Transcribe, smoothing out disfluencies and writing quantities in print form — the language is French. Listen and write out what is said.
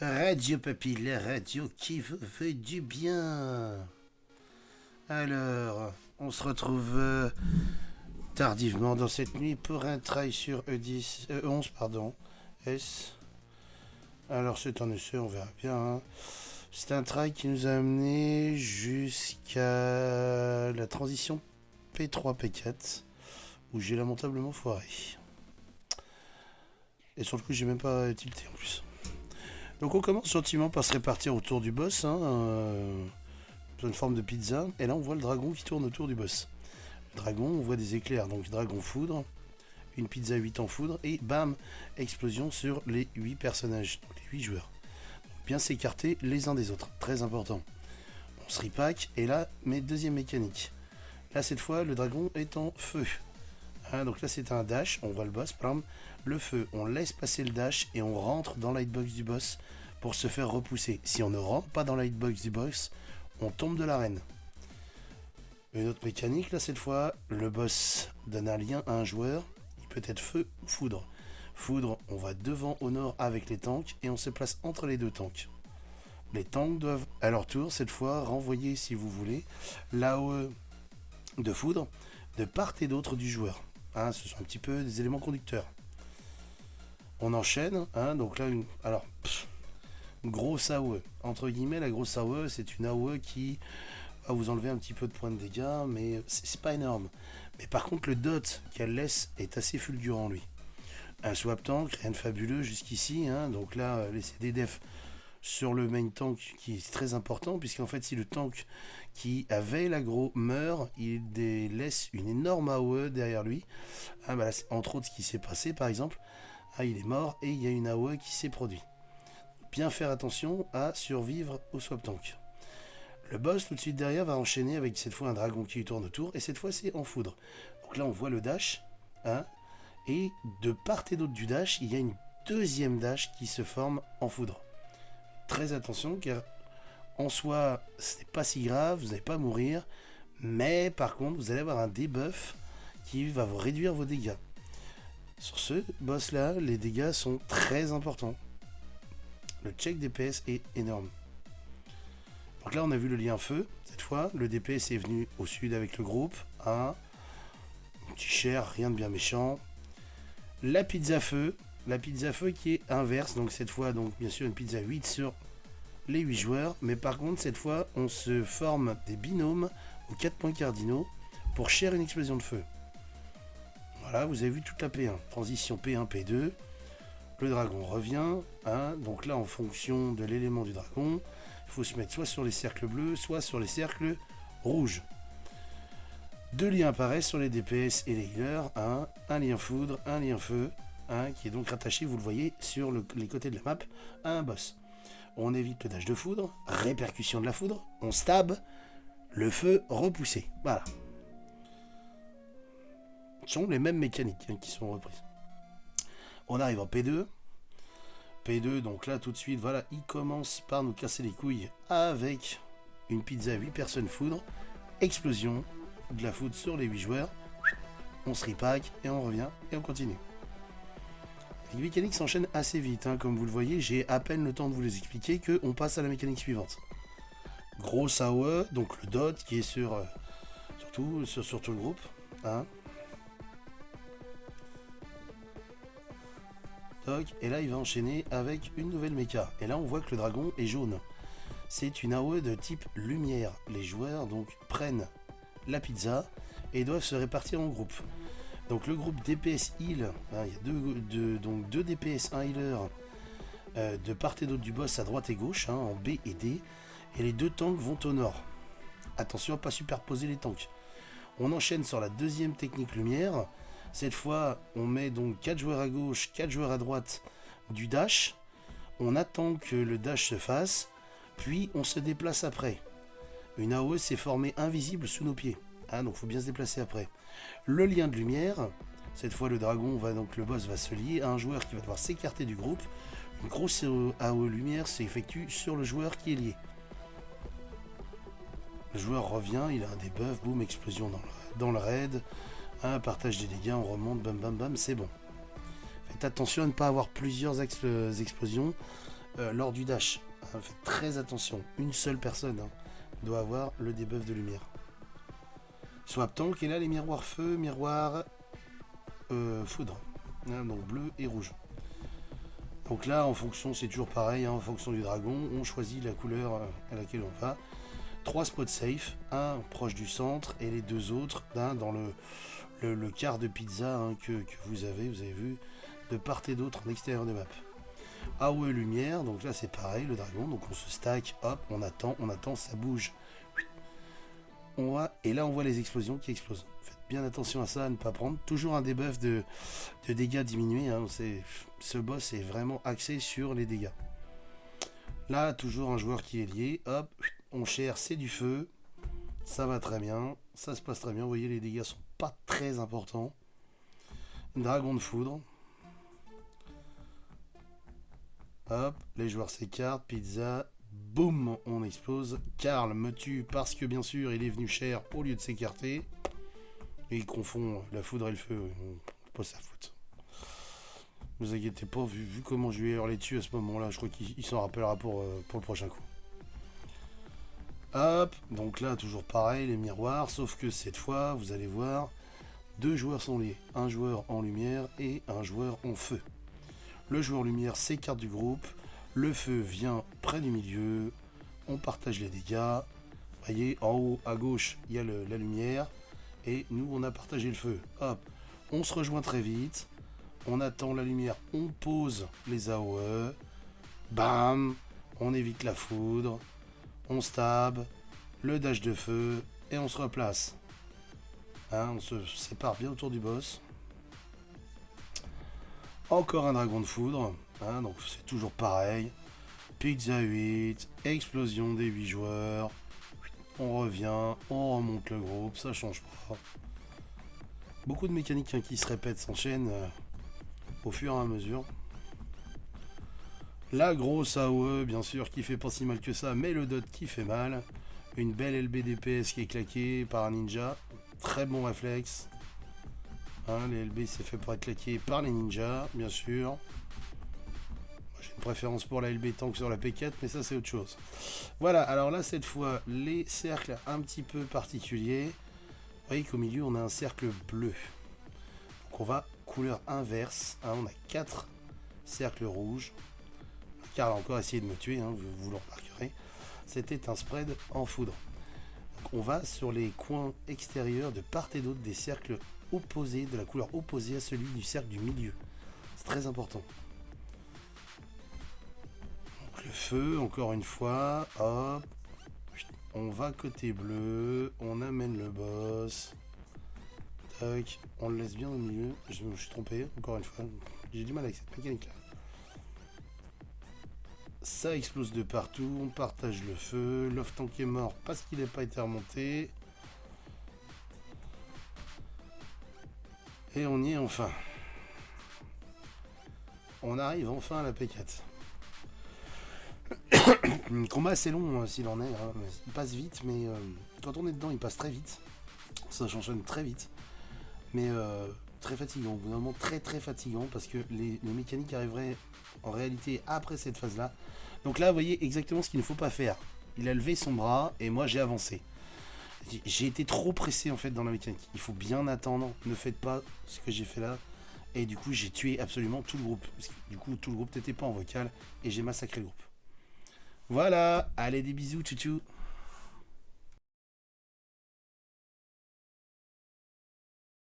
Radio Papy, la radio qui vous fait du bien. Alors, on se retrouve tardivement dans cette nuit pour un try sur E10, E11, pardon, S. Alors c'est un essai, on verra bien. Hein. C'est un try qui nous a amené jusqu'à la transition P3-P4, où j'ai lamentablement foiré. Et sur le coup, j'ai même pas tilté en plus. Donc on commence gentiment par se répartir autour du boss, hein, une forme de pizza, et là on voit le dragon qui tourne autour du boss. Le dragon, on voit des éclairs, donc dragon foudre, une pizza 8 en foudre, et bam, explosion sur les 8 personnages, donc les 8 joueurs. Donc bien s'écarter les uns des autres, très important. On se repack, et là, mes deuxième mécanique. Là cette fois, le dragon est en feu. Hein, donc là c'est un dash, on voit le boss, bam, le feu, on laisse passer le dash et on rentre dans la hitbox du boss pour se faire repousser. Si on ne rentre pas dans la hitbox du boss, on tombe de l'arène. Une autre mécanique, là cette fois, le boss donne un lien à un joueur, il peut être feu ou foudre. Foudre, on va devant au nord avec les tanks et on se place entre les deux tanks. Les tanks doivent à leur tour cette fois renvoyer, si vous voulez, l'AOE de foudre de part et d'autre du joueur. Hein, ce sont un petit peu des éléments conducteurs. On enchaîne, hein, donc là, grosse AOE. Entre guillemets, la grosse AOE, c'est une AOE qui va vous enlever un petit peu de points de dégâts, mais c'est pas énorme. Mais par contre, le dot qu'elle laisse est assez fulgurant, lui. Un swap tank, rien de fabuleux jusqu'ici, hein, donc là, laisser des defs sur le main tank qui est très important, puisqu'en fait, si le tank qui avait l'aggro meurt, il laisse une énorme AOE derrière lui. Ah, bah là, c'est entre autres ce qui s'est passé, par exemple. Ah, il est mort et il y a une AOE qui s'est produite. Bien faire attention à survivre au swap tank. Le boss tout de suite derrière va enchaîner avec cette fois un dragon qui lui tourne autour et cette fois c'est en foudre. Donc là on voit le dash, hein, et de part et d'autre du dash, il y a une deuxième dash qui se forme en foudre. Très attention car en soi c'est pas si grave, vous n'allez pas mourir, mais par contre vous allez avoir un debuff qui va vous réduire vos dégâts. Sur ce boss là, les dégâts sont très importants. Le check DPS est énorme. Donc là on a vu le lien feu, cette fois le DPS est venu au sud avec le groupe, un petit cher, rien de bien méchant. La pizza feu qui est inverse, donc cette fois donc bien sûr une pizza 8 sur les 8 joueurs, mais par contre cette fois on se forme des binômes aux 4 points cardinaux pour share une explosion de feu. Voilà, vous avez vu toute la P1, transition P1, P2, le dragon revient, hein, donc là en fonction de l'élément du dragon, il faut se mettre soit sur les cercles bleus, soit sur les cercles rouges. Deux liens apparaissent sur les DPS et les healers, hein, un lien foudre, un lien feu, hein, qui est donc rattaché, vous le voyez, sur les côtés de la map, à un boss. On évite le dash de foudre, répercussion de la foudre, on stab, le feu repoussé. Voilà. Ce sont les mêmes mécaniques, hein, qui sont reprises. On arrive en P2. P2, donc là tout de suite, voilà, il commence par nous casser les couilles avec une pizza 8 personnes foudre, explosion de la foudre sur les 8 joueurs, on se repack et on revient et on continue. Les mécaniques s'enchaînent assez vite, hein, comme vous le voyez, j'ai à peine le temps de vous les expliquer qu'on passe à la mécanique suivante. Grosse AOE, donc le dot qui est sur tout le groupe, hein. Et là il va enchaîner avec une nouvelle méca. Et là on voit que le dragon est jaune. C'est une AOE de type lumière. Les joueurs donc prennent la pizza et doivent se répartir en groupe. Donc le groupe DPS heal, hein, il y a deux DPS, un healer de part et d'autre du boss à droite et gauche, hein, en B et D. Et les deux tanks vont au nord. Attention à ne pas superposer les tanks. On enchaîne sur la deuxième technique lumière. Cette fois, on met donc 4 joueurs à gauche, 4 joueurs à droite du dash. On attend que le dash se fasse, puis on se déplace après. Une AOE s'est formée invisible sous nos pieds. Hein, donc il faut bien se déplacer après. Le lien de lumière, cette fois le dragon le boss va se lier à un joueur qui va devoir s'écarter du groupe. Une grosse AOE lumière s'effectue sur le joueur qui est lié. Le joueur revient, il a un debuff, boum, explosion dans le raid. Un partage des dégâts, on remonte, bam bam bam, c'est bon. Faites attention à ne pas avoir plusieurs explosions lors du dash. Hein, faites très attention. Une seule personne doit avoir le debuff de lumière. Swap tank, et là les miroirs feu, miroirs foudre. Hein, donc bleu et rouge. Donc là, en fonction, c'est toujours pareil, en fonction du dragon, on choisit la couleur à laquelle on va. 3 spots safe, un proche du centre et les deux autres dans le quart de pizza que vous avez vu, de part et d'autre en extérieur de map. AOE lumière, donc là c'est pareil, le dragon, donc on se stack, hop, on attend, ça bouge. Et là on voit les explosions qui explosent. Faites bien attention à ça, à ne pas prendre. Toujours un debuff de dégâts diminués. Hein. Ce boss est vraiment axé sur les dégâts. Là, toujours un joueur qui est lié. Hop, on cherche, c'est du feu. Ça va très bien. Ça se passe très bien. Vous voyez, les dégâts sont pas très importants. Dragon de foudre. Hop, les joueurs s'écartent. Pizza. Boum, on explose. Karl me tue parce que bien sûr il est venu cher au lieu de s'écarter. Et il confond la foudre et le feu. Pas sa faute. Ne vous inquiétez pas, vu comment je lui ai hurlé dessus à ce moment-là, je crois qu'il s'en rappellera pour le prochain coup. Hop, donc là toujours pareil, les miroirs, sauf que cette fois, vous allez voir, 2 joueurs sont liés. Un joueur en lumière et un joueur en feu. Le joueur lumière s'écarte du groupe. Le feu vient près du milieu, on partage les dégâts. Vous voyez, en haut à gauche, il y a la lumière, et nous, on a partagé le feu. Hop, on se rejoint très vite, on attend la lumière, on pose les AOE, bam, on évite la foudre, on stab, le dash de feu, et on se replace. Hein, on se sépare bien autour du boss. Encore un dragon de foudre. Hein, donc c'est toujours pareil. Pizza 8, explosion des 8 joueurs. On revient, on remonte le groupe, ça change pas. Beaucoup de mécaniques qui se répètent, s'enchaînent au fur et à mesure. La grosse AOE, bien sûr, qui fait pas si mal que ça, mais le dot qui fait mal. Une belle LB DPS qui est claquée par un ninja. Très bon réflexe. Hein, les LB c'est fait pour être claqué par les ninjas, bien sûr. J'ai une préférence pour la LB tank sur la P4, mais ça c'est autre chose. Voilà, alors là cette fois, les cercles un petit peu particuliers. Vous voyez qu'au milieu on a un cercle bleu. Donc on va couleur inverse. Hein, on a 4 cercles rouges. Karl a encore essayé de me tuer, hein, vous le remarquerez. C'était un spread en foudre. Donc on va sur les coins extérieurs de part et d'autre des cercles opposés, de la couleur opposée à celui du cercle du milieu. C'est très important. Donc le feu, encore une fois, hop, on va côté bleu, on amène le boss, tac, on le laisse bien au milieu. Je me suis trompé, encore une fois, j'ai du mal avec cette mécanique là. Ça explose de partout, on partage le feu, Love Tank est mort parce qu'il n'a pas été remonté. Et on y est enfin. On arrive enfin à la P4. Combat assez long s'il en est. Hein. Il passe vite, mais quand on est dedans, il passe très vite. Ça s'enchaîne très vite. Mais très fatigant. Au bout d'un moment, très très fatigant parce que les mécaniques arriveraient en réalité après cette phase-là. Donc là, vous voyez exactement ce qu'il ne faut pas faire. Il a levé son bras et moi j'ai avancé. J'ai été trop pressé en fait dans la mécanique. Il faut bien attendre. Ne faites pas ce que j'ai fait là. Et du coup, j'ai tué absolument tout le groupe. Parce que, du coup, tout le groupe n'était pas en vocal et j'ai massacré le groupe. Voilà. Allez, des bisous, tchou.